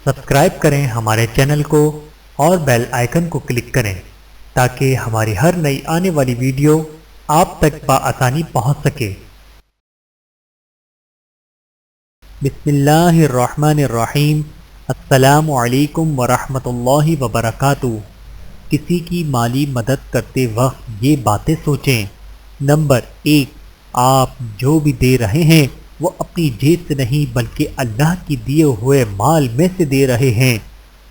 Subscribe کریں ہمارے channel کو اور بیل آئیکن کو کلک کریں تاکہ ہماری ہر نئی آنے والی ویڈیو آپ تک بآسانی پہنچ سکے۔ بسم اللہ الرحمن الرحیم۔ السلام علیکم ورحمۃ اللہ وبرکاتہ۔ کسی کی مالی مدد کرتے وقت یہ باتیں سوچیں۔ نمبر 1، آپ جو بھی دے رہے ہیں وہ اپنی جیب سے نہیں بلکہ اللہ کی دیے ہوئے مال میں سے دے رہے ہیں۔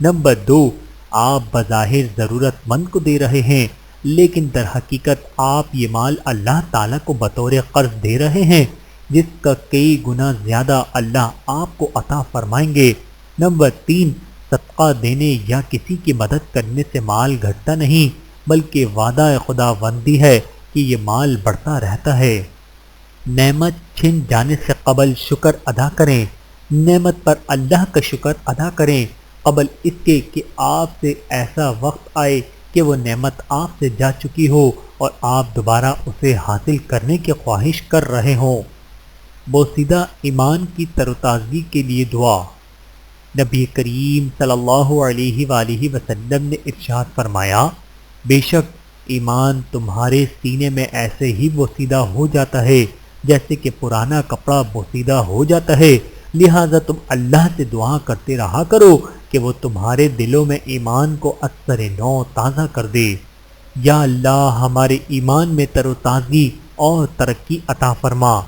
نمبر 2، آپ بظاہر ضرورت مند کو دے رہے ہیں لیکن در حقیقت آپ یہ مال اللہ تعالیٰ کو بطور قرض دے رہے ہیں جس کا کئی گنا زیادہ اللہ آپ کو عطا فرمائیں گے۔ نمبر 3، صدقہ دینے یا کسی کی مدد کرنے سے مال گھٹتا نہیں بلکہ وعدہ خدا بندی ہے کہ یہ مال بڑھتا رہتا ہے۔ نعمت چھن جانے سے قبل شکر ادا کریں۔ نعمت پر اللہ کا شکر ادا کریں قبل اس کے کہ آپ سے ایسا وقت آئے کہ وہ نعمت آپ سے جا چکی ہو اور آپ دوبارہ اسے حاصل کرنے کی خواہش کر رہے ہوں۔ بوسیدہ ایمان کی تر و تازگی کے لیے دعا۔ نبی کریم صلی اللہ علیہ وآلہ وسلم نے ارشاد فرمایا، بے شک ایمان تمہارے سینے میں ایسے ہی بوسیدہ ہو جاتا ہے جیسے کہ پرانا کپڑا بوسیدہ ہو جاتا ہے، لہٰذا تم اللہ سے دعا کرتے رہا کرو کہ وہ تمہارے دلوں میں ایمان کو اثر نو تازہ کر دے۔ یا اللہ ہمارے ایمان میں تر و تازگی اور ترقی عطا فرما،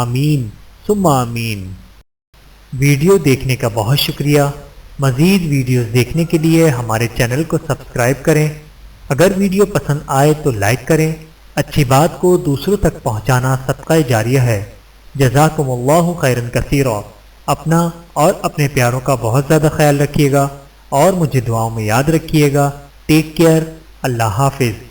آمین ثم آمین۔ ویڈیو دیکھنے کا بہت شکریہ۔ مزید ویڈیوز دیکھنے کے لیے ہمارے چینل کو سبسکرائب کریں۔ اگر ویڈیو پسند آئے تو لائک کریں۔ اچھی بات کو دوسروں تک پہنچانا صدقہ جاریہ ہے۔ جزاکم اللہ خیرا کثیرا۔ اپنا اور اپنے پیاروں کا بہت زیادہ خیال رکھیے گا اور مجھے دعاؤں میں یاد رکھیے گا۔ Take care. اللہ حافظ۔